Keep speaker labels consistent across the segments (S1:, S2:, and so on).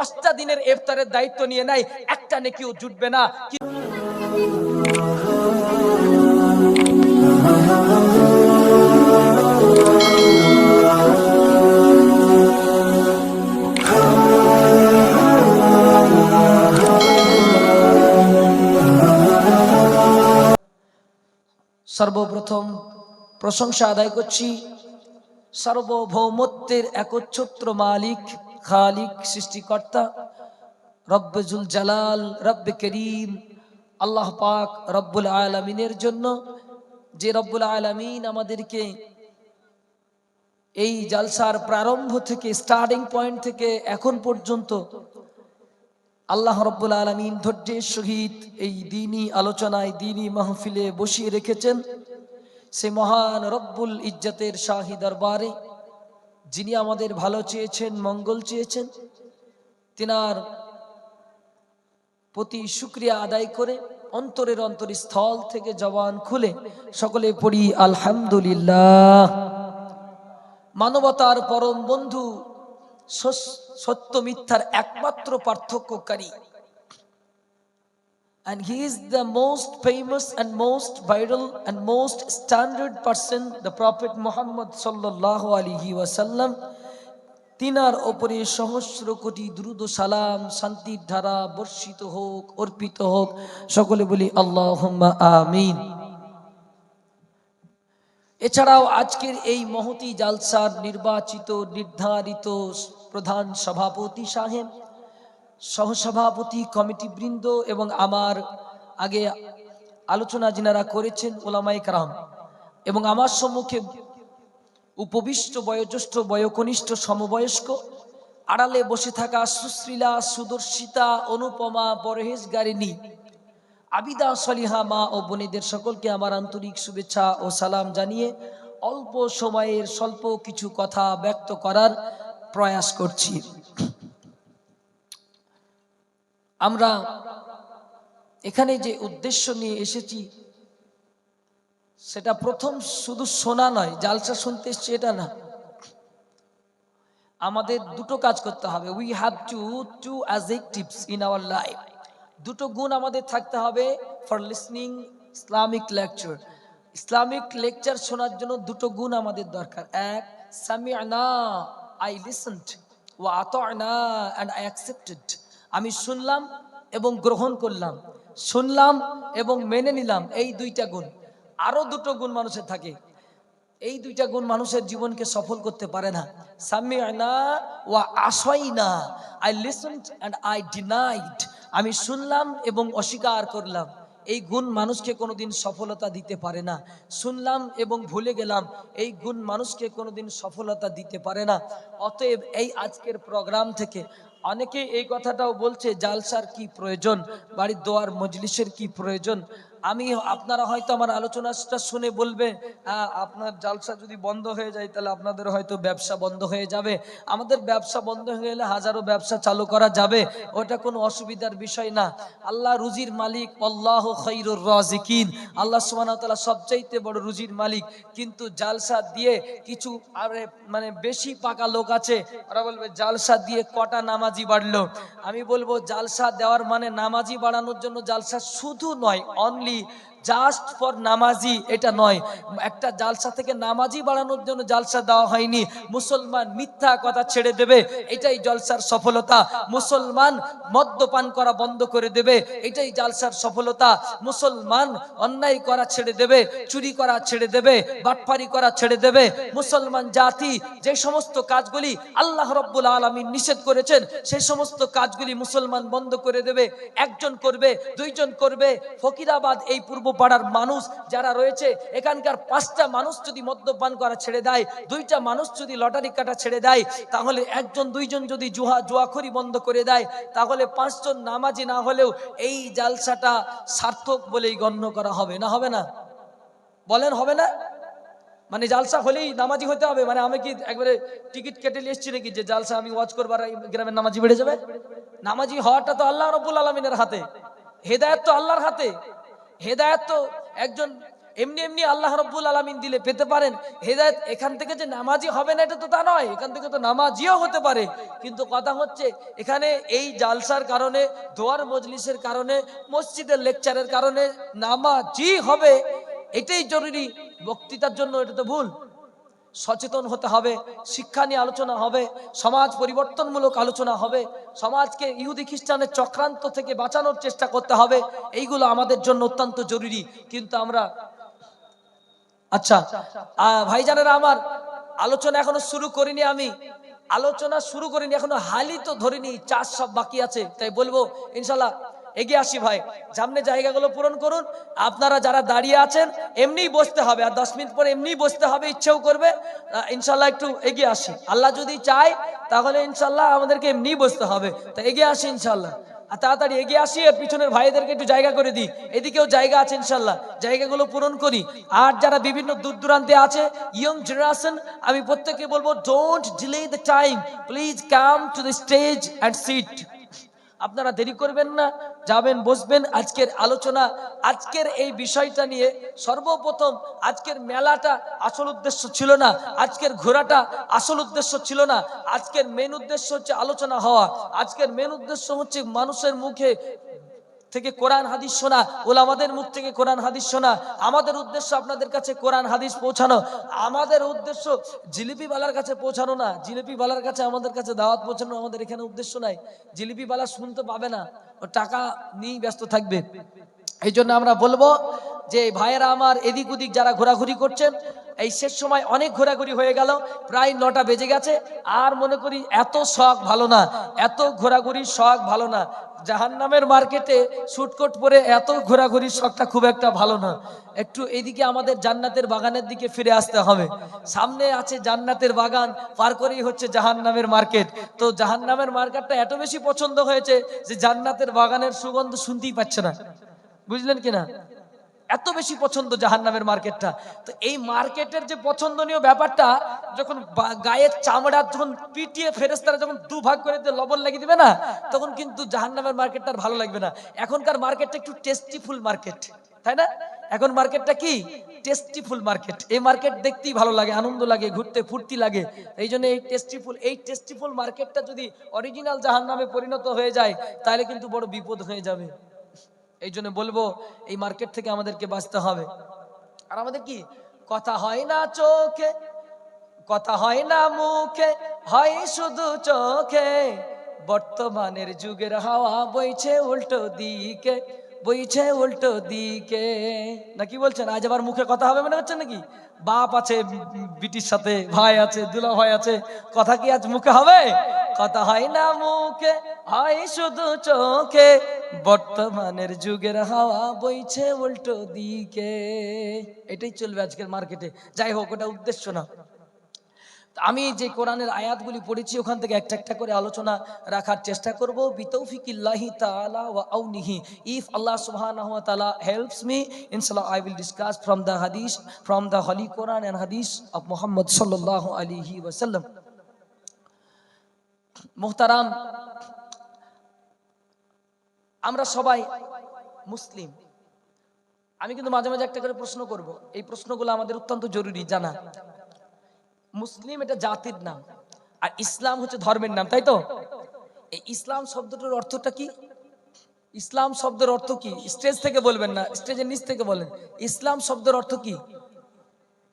S1: 10টা দিনের ইফতারের দায়িত্ব নিয়ে নেয়, একটা নেকিও জুটবে না। সর্বপ্রথম প্রশংসা আদায় করছি সার্বভৌমত্বের একচ্ছত্র মালিক, খালিক, সৃষ্টিকর্তা রব্বুল জালাল, রব্বে করিম আল্লাহ পাক রব্বুল আলামিনের জন্য, যে রব্বুল আলামিন আমাদেরকে এই জালসার প্রারম্ভ থেকে, স্টার্টিং পয়েন্ট থেকে এখন পর্যন্ত আল্লাহ রব্বুল আলামিন ধৈর্যের সহিত এই দ্বীনি আলোচনায়, দ্বীনি মাহফিলে বসিয়ে রেখেছেন। সে মহান রব্বুল ইজ্জতের শাহী দরবারে যিনি আমাদের ভালো চেয়েছেন, মঙ্গল চেয়েছেন, তিনার প্রতি শুকরিয়া আদায় করে অন্তরের অন্তরস্থল থেকে জবান খুলে সকলে পড়ি আলহামদুলিল্লাহ। মানবতার পরম বন্ধু, সত্য মিথ্যার একমাত্র পার্থক্যকারী, and he is the most famous and most viral and most standard person, the Prophet Muhammad sallallahu alaihi wasallam। তিনার ওপরে সহস্র কোটি দ্রুত সালাম, শান্তির ধারা বর্ষিত হোক, অর্পিত হোক, সকলে বলি আল্লাহুম্মা আমিন। এছাড়াও আজকের এই মহতি জালসার নির্বাচিত, নির্ধারিত প্রধান সভাপতি সাহেব, সহসভাপতি, কমিটি বৃন্দ এবং আমার আগে আলোচনা যিনারা করেছেন ওলামায়ে কেরাম, এবং আমার সম্মুখে উপবিষ্ট বয়োজ্যেষ্ঠ, বয়োকনিষ্ঠ, সমবয়স্ক, আড়ালে বসে থাকা সুশ্রীলা, সুদর্শিতা, অনুপমা, পরহেজগারিনী, আবিদা, সলিহা মা ও বোনেদের সকলকে আমার আন্তরিক শুভেচ্ছা ও সালাম জানিয়ে অল্প সময়ের স্বল্প কিছু কথা ব্যক্ত করার প্রয়াস করছি। আমরা এখানে যে উদ্দেশ্য নিয়ে এসেছি সেটা প্রথম শুধু শোনা নয়, জালসা শুনতে এসছি এটা না। আমাদের দুটো কাজ করতে হবে। We have to adjectives in our life. দুটো গুণ আমাদের থাকতে হবে for listening Islamic lecture. Islamic lecture শোনার জন্য দুটো গুণ আমাদের দরকার। এক, সামি'না, আই লিসেন্ড, ওয়া আতা'না, এন্ড আই অ্যাকসেপ্টেড। আমি শুনলাম এবং গ্রহণ করলাম, শুনলাম এবং মেনে নিলাম, এই দুইটা গুণ। আরো দুটো গুণ মানুষের থাকে, এই দুইটা গুণ মানুষের জীবনকে সফল করতে পারে না। সামি'না ওয়া আসাইনা, I listened and I denied. আমি শুনলাম এবং অস্বীকার করলাম, এই গুণ মানুষকে কোনোদিন সফলতা দিতে পারে না। শুনলাম এবং ভুলে গেলাম, এই গুণ মানুষকে কোনোদিন সফলতা দিতে পারে না। অতএব এই আজকের প্রোগ্রাম থেকে অনেকে এই কথাটাও বলছে জালসার কি প্রয়োজন, বাড়ির দোয়ার মজলিসের কি প্রয়োজন। আমি, আপনারা হয়তো আমার আলোচনাটা শুনে বলবে আপনার জালসা যদি বন্ধ হয়ে যায় তাহলে আপনাদের হয়তো ব্যবসা বন্ধ হয়ে যাবে। আমাদের ব্যবসা বন্ধ হয়ে গেলে হাজারো ব্যবসা চালু করা যাবে, ওটা কোনো অসুবিধার বিষয় না। আল্লাহ রুজির মালিক, আল্লাহু খায়রুর রাজিকিন, আল্লাহ সুবহানাহু ওয়া তাআলা সবচাইতে বড় রুজির মালিক। কিন্তু জালসা দিয়ে কিছু মানে বেশি পাকা লোক আছে, ওরা বলবে জালসা দিয়ে কটা নামাজি বাড়লো। আমি বলবো জালসা দেওয়ার মানে নামাজি বাড়ানোর জন্য জালসা শুধু নয়, অনলি জাস্ট ফর নামাজি এটা নয়। একটা জালসা থেকে নামাজি বাড়ানোর জন্য জালসা দেওয়া হয়নি। মুসলমান মিথ্যা কথা ছেড়ে দেবে, এটাই জলসার সফলতা। মুসলমান মদ্যপান করা বন্ধ করে দেবে, এটাই জালসার সফলতা। মুসলমান অন্যায় করা ছেড়ে দেবে, চুরি করা ছেড়ে দেবে, বাটপারি করা ছেড়ে দেবে। মুসলমান জাতি যে সমস্ত কাজগুলি আল্লাহ রাব্বুল আলামিন নিষেধ করেছেন সেই সমস্ত কাজগুলি মুসলমান বন্ধ করে দেবে। একজন করবে, দুইজন করবে। ফকিরাবাদ এই পূর্ব পাড়ার মানুষ যারা রয়েছে, এখানকার 5টা মানুষ যদি মদ্যপান করা ছেড়ে দেয়, 2টা মানুষ যদি লটারি কাটা ছেড়ে দেয়, তাহলে একজন দুইজন যদি জুয়াখড়ি বন্ধ করে দেয়, তাহলে 5 জন নামাজি না হলেও এই জালসাটা সার্থক বলেই গণ্য করা হবে। না হবে না? বলেন হবে না? মানে জালসা হলেই নামাজি হতে হবে? মানে আমি কি একবারে টিকিট কেটে নিয়ে এসেছি নাকি যে জালসা আমি ওয়াচ করবার গ্রামের নামাজি বেড়ে যাবে? নামাজি হওয়াটা তো আল্লাহ রাব্বুল আলামিনের হাতে, হেদায়েত তো আল্লাহর হাতে। হেদায়েত তো একজন এমনি এমনি আল্লাহ রাব্বুল আলামিন দিলে পেতে পারেন। হেদায়েত এখান থেকে যে নামাজি হবে না এটা তো তা নয়, এখান থেকে তো নামাজিও হতে পারে। কিন্তু কথা হচ্ছে এখানে এই জালসার কারণে, দোয়ার মজলিসের কারণে, মসজিদের লেকচারের কারণে নামাজি হবে এটাই জরুরি। বক্তৃতার জন্য এটা তো ভুল। সচেতন হতে হবে, শিক্ষা নিয়ে আলোচনা হবে, সমাজ পরিবর্তনমূলক আলোচনা হবে, সমাজকে ইহুদি খ্রিস্টানের চক্রান্ত থেকে বাঁচানোর চেষ্টা করতে হবে। এইগুলো আমাদের জন্য অত্যন্ত জরুরি। কিন্তু আমরা আচ্ছা ভাইজানেরা আমার, আলোচনা এখনো শুরু করিনি, আমি আলোচনা শুরু করিনি এখনো, হালি তো ধরিনি, চাষ সব বাকি আছে। তাই বলবো ইনশাল্লাহ এগিয়ে আসি ভাই, সামনে জায়গাগুলো পূরণ করুন। আপনারা যারা দাঁড়িয়ে আছেন এমনিই বসতে হবে, আর 10 মিনিট পরে এমনিই বসতে হবে, ইচ্ছেও করবে। ইনশাল্লাহ একটু এগিয়ে আসি, আল্লাহ যদি চায় তাহলে ইনশাল্লাহ আমাদেরকে এমনিই বসতে হবে। তা এগিয়ে আসি ইনশাল্লাহ, আর তাড়াতাড়ি এগিয়ে আসি, আর পিছনের ভাইদেরকে একটু জায়গা করে দিই। এদিকেও জায়গা আছে ইনশাল্লাহ, জায়গাগুলো পূরণ করি। আর যারা বিভিন্ন দূর দূরান্তে আছে, ইয়ং জেনারেশন, আমি প্রত্যেককে বলবো don't delay the time, please come to the stage and sit. আপনারা দেরি করবেন না, যাবেন, বসবেন। আজকের আলোচনা, আজকের এই বিষয়টা নিয়ে সর্বপ্রথম আজকের মেলাটা আসল উদ্দেশ্য ছিল না, আজকের ঘোরাটা আসল উদ্দেশ্য ছিল না। আজকের মেন উদ্দেশ্য হচ্ছে আলোচনা হওয়া। আজকের মেন উদ্দেশ্য হচ্ছে মানুষের মুখে থেকে কোরআন হাদিস শোনা, ওলামাদের মুখ থেকে কোরআন হাদিস শোনা। আমাদের উদ্দেশ্য আপনাদের কাছে কোরআন হাদিস পৌঁছানো। আমাদের উদ্দেশ্য জিলিপি বালার কাছে পৌঁছানো না, জিলিপি বালার কাছে আমাদের কাছে দাওয়াত পৌঁছানো আমাদের এখানে উদ্দেশ্য নাই। জিলিপি বালা শুনতে পাবে না, ও টাকা নিয়েই ব্যস্ত থাকবে। এই জন্য আমরা বলবো যে ভাইয়েরা আমার, এদিক ওদিক যারা ঘোরাঘুরি করছেন, এই শেষ সময় অনেক ঘোরাঘুরি হয়ে গেল, প্রায় 9টা বেজে গেছে। আর মনে করি এত শখ ভালো না, এত ঘোরাঘুরির শখ ভালো না। জাহান্নামের মার্কেটে শুটকোট পরে এত ঘোরাঘুরির শখটা খুব একটা ভালো না। একটু এইদিকে আমাদের জান্নাতের বাগানের দিকে ফিরে আসতে হবে। সামনে আছে জান্নাতের বাগান, পার করেই হচ্ছে জাহান্নামের মার্কেট। তো জাহান্নামের মার্কেটটা এত বেশি পছন্দ হয়েছে যে জান্নাতের বাগানের সুগন্ধ শুনতেই পাচ্ছে না, বুঝলেন কিনা? এত বেশি পছন্দ জাহান্নামের মার্কেটটা। তো এই মার্কেটের যে পছন্দনীয় ব্যাপারটা, যখন গায়ের চামড়া যখন পিটিয়ে ফেরেশতারা যখন দুভাগ করে দিয়ে লবণ লাগিয়ে দিবে না, তখন কিন্তু জাহান্নামের মার্কেটটা আর ভালো লাগবে না। এখনকার মার্কেটটা একটু টেস্টিফুল মার্কেট, তাই না? এখন মার্কেটটা কি টেস্টিফুল মার্কেট। এই মার্কেট দেখতেই ভালো লাগে, আনন্দ লাগে, ঘুরতে ফুর্তি লাগে। এই জন্য এই টেস্টিফুল মার্কেটটা যদি অরিজিনাল জাহান্নামে পরিণত হয়ে যায় তাহলে কিন্তু বড় বিপদ হয়ে যাবে। এই জন্য বলবো এই মার্কেট থেকে আমাদেরকে বাঁচতে হবে। আর আমাদের কি কথা হয় না চোখে, কথা হয় না মুখে, হয় শুধু চোখে। বর্তমানের যুগের হাওয়া বইছে উল্টো দিকে, বইছে উল্টো দিকে। নাকি বলছেন? আজ আবার মুখে কথা হবে মনে হচ্ছে নাকি? বাপ আছে বিটির সাথে, ভাই আছে, দুলা ভাই আছে, কথা কি আজ মুখে হবে? কথা হয় না মুখে, হয় শুধু চোখে। বর্তমানের যুগের হাওয়া বইছে উল্টো দিকে। এটাই চলবে আজকের মার্কেটে। যাই হোক, ওটা উদ্দেশ্য না। আমি যে কোরআনের আয়াতগুলি পড়েছি ওখান থেকে একটা একটা করে আলোচনা রাখার চেষ্টা করব, বিতৌফিকিল্লাহি তাআলা ওয়া আউনিহি। ইফ আল্লাহ সুবহানাহু ওয়া তাআলা helps me, inshallah I will discuss from the hadith, from the holy Quran and hadith of Muhammad sallallahu alaihi wasallam. মুহতারাম, আমরা সবাই মুসলিম। আমি কিন্তু মাঝে মাঝে একটা করে প্রশ্ন করব, এই প্রশ্নগুলো আমাদের অত্যন্ত জরুরি জানা। মুসলিম এটা জাতির নাম, আর ইসলাম হচ্ছে ধর্মের নাম, তাই তো? এই ইসলাম শব্দটার অর্থটা কি? ইসলাম শব্দের অর্থ কি? স্টেজ থেকে বলবেন না, স্টেজের নিচ থেকে বলেন। ইসলাম শব্দের অর্থ কি?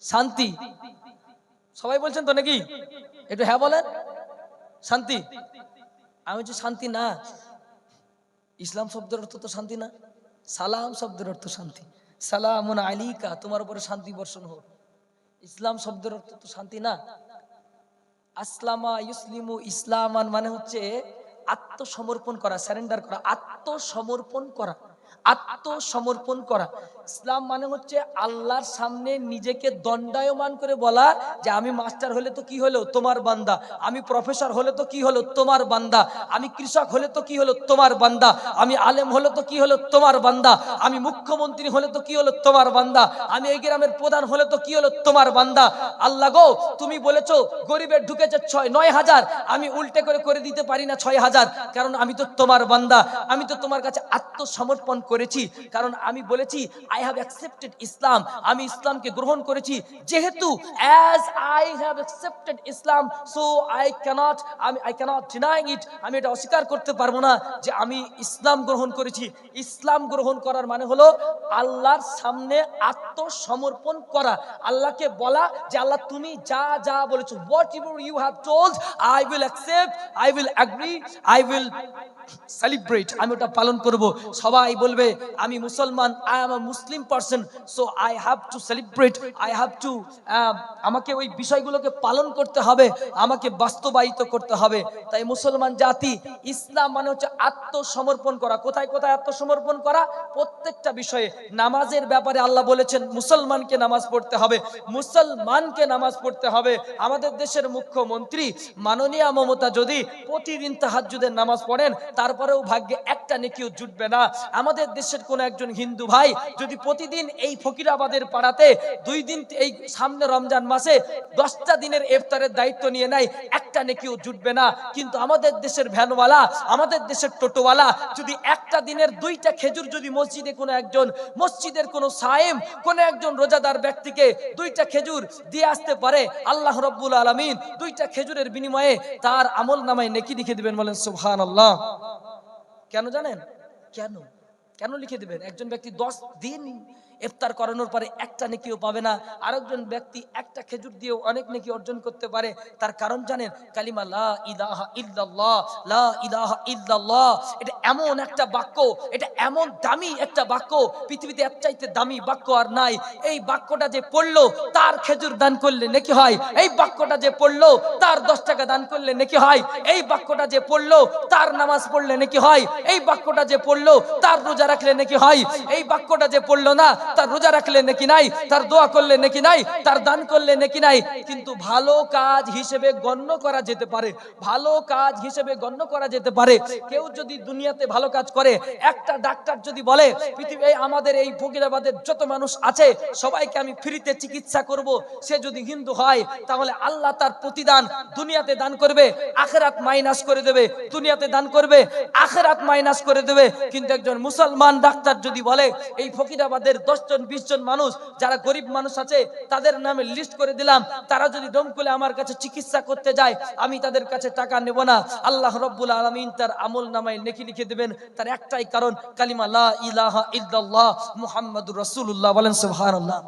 S1: শান্তি। সবাই বলছেন তো নাকি? একটু হ্যাঁ বলেন। শান্তি। আমি বলছি শান্তি না। ইসলাম শব্দের অর্থ তো শান্তি না। সালাম শব্দের অর্থ শান্তি। সালামুন আলাইকা, তোমার উপরে শান্তি বর্ষণ হোক। ইসলাম শব্দের অর্থ তো শান্তি না। আসলামা ইউসলিমু ইসলামান মানে হচ্ছে আত্মসমর্পণ করা, সারেন্ডার করা, আত্মসমর্পণ করা, আত্মসমর্পণ করা। ইসলাম মানে হচ্ছে আল্লাহর সামনে নিজেকে দণ্ডায়মান করে বলা যে আমি মাস্টার হলে তো কি হলো, তোমার বান্দা। আমি প্রফেসর হলে তো কি হলো, তোমার বান্দা। আমি কৃষক হলে তো কি হলো, তোমার বান্দা। আমি আলেম হলে তো কি হলো, তোমার বান্দা। আমি মুখ্যমন্ত্রী হলে তো কি হলো, তোমার বান্দা। আমি এই গ্রামের প্রধান হলে তো কি হলো, তোমার বান্দা। আল্লাহ গো, তুমি বলেছো গরিবের ঢুকেছে 9,000, আমি উল্টে করে দিতে পারি না 6,000, কারণ আমি তো তোমার বান্দা। আমি তো তোমার কাছে আত্মসমর্পণ গ্রহণ করেছি, কারণ আমি বলেছি আই হ্যাভ অ্যাকসেপ্টেড ইসলাম, আমি ইসলামকে গ্রহণ করেছি। যেহেতু as I have accepted Islam, so I can't deny it, আমি এটা অস্বীকার করতে পারবো না যে আমি ইসলাম গ্রহণ করেছি। ইসলাম গ্রহণ করার মানে হলো আল্লাহর সামনে আত্মসমর্পণ করা, আল্লাহকে বলা যে আল্লাহ তুমি যা যা বলেছো, whatever you have told, I will accept, I will agree, I will celebrate, আমি ওটা পালন করব। সবাই বলবে আমি মুসলমান, I am a Muslim person, so I have to celebrate, I have to, আমাকে ওই বিষয়গুলোকে পালন করতে হবে, আমাকে বাস্তবায়িত করতে হবে। তাই মুসলমান জাতি, ইসলাম মানে হচ্ছে আত্মসমর্পণ করা। কোথায় কোথায় আত্মসমর্পণ করা? প্রত্যেকটা বিষয়ে। নামাজের ব্যাপারে আল্লাহ বলেছেন মুসলমানকে নামাজ পড়তে হবে, মুসলমানকে নামাজ পড়তে হবে। আমাদের দেশের মুখ্যমন্ত্রী মাননীয়া মমতা যদি প্রতিদিন তাহাজ্জুদের নামাজ পড়েন, তারপরেও ভাগ্যে একটা নেকিও জুটবে না। আমাদের দেশের কোন একজন হিন্দু ভাই যদি প্রতিদিন এই ফকিরাবাদের পাড়াতে 2 দিন, এই সামনে রমজান মাসে 10টা দিনের ইফতারের দায়িত্ব নিয়ে নেয়, একটা নেকিও জুটবে না। কিন্তু আমাদের দেশের ভ্যানওয়ালা, আমাদের দেশের টোটোওয়ালা যদি একটা দিনের 2টা খেজুর যদি মসজিদে কোনো একজন, মসজিদের কোনো সায়েম, কোনো একজন রোজাদার ব্যক্তিকে 2টা খেজুর দিয়ে আসতে পারে, আল্লাহ রাব্বুল আলামিন 2টা খেজুরের বিনিময়ে তার আমল নামায় নেকি লিখে দিবেন। বলেন সুবহানাল্লাহ। কেন জানেন? কেন কেন লিখে দিবেন? একজন ব্যক্তি 10 দিন ইফতার করানোর পরে একটা নেকিও পাবে না, আরেকজন ব্যক্তি একটা খেজুর দিয়েও অনেক নেকি অর্জন করতে পারে। তার কারণ জানেন? কালিমা লা ইলাহা ইল্লাল্লাহ, লা ইলাহা ইল্লাল্লাহ, এটা এমন একটা বাক্য, এটা এমন দামি একটা বাক্য, পৃথিবীতে এর চাইতে দামি বাক্য আর নাই। এই বাক্যটা যে পড়লো তার খেজুর দান করলে নেকি হয়, এই বাক্যটা যে পড়লো তার 10 টাকা দান করলে নেকি হয়, এই বাক্যটা যে পড়লো তার নামাজ পড়লে নেকি হয়, এই বাক্যটা যে পড়লো তার রোজা রাখলে নেকি হয়, এই বাক্যটা যে পড়লো না তার রোজা রাখলে নেকি নাই, তার দোয়া করলে নেকি নাই, তার দান করলে নেকি নাই। কিন্তু ভালো কাজ হিসেবে গণ্য করা যেতে পারে, ভালো কাজ হিসেবে গণ্য করা যেতে পারে। কেউ যদি দুনিয়াতে ভালো কাজ করে, একটা ডাক্তার যদি বলে পৃথিবী আমাদের এই ফকিরাবাদের যত মানুষ আছে সবাইকে আমি ফ্রিতে চিকিৎসা করব, সে যদি হিন্দু হয় তাহলে আল্লাহ তার প্রতিদান দুনিয়াতে দান করবে, আখিরাত মাইনাস করে দেবে। দুনিয়াতে দান করবে, আখিরাত মাইনাস করে দেবে। কিন্তু একজন মুসলমান ডাক্তার যদি বলে এই ফকিরাবাদের 10 জন 20 জন মানুষ যারা গরিব মানুষ আছে তাদের নামে লিস্ট করে দিলাম, তারা যদি দম করে আমার কাছে চিকিৎসা করতে যায় আমি তাদের কাছে টাকা নেব না, আল্লাহ রাব্বুল আলামিন তার আমল নামায় নেকি লিখে দেবেন। তার একটাই কারণ, কালিমা লা ইলাহা ইল্লাল্লাহ মুহাম্মাদুর রাসূলুল্লাহ। বলেন সুবহানাল্লাহ।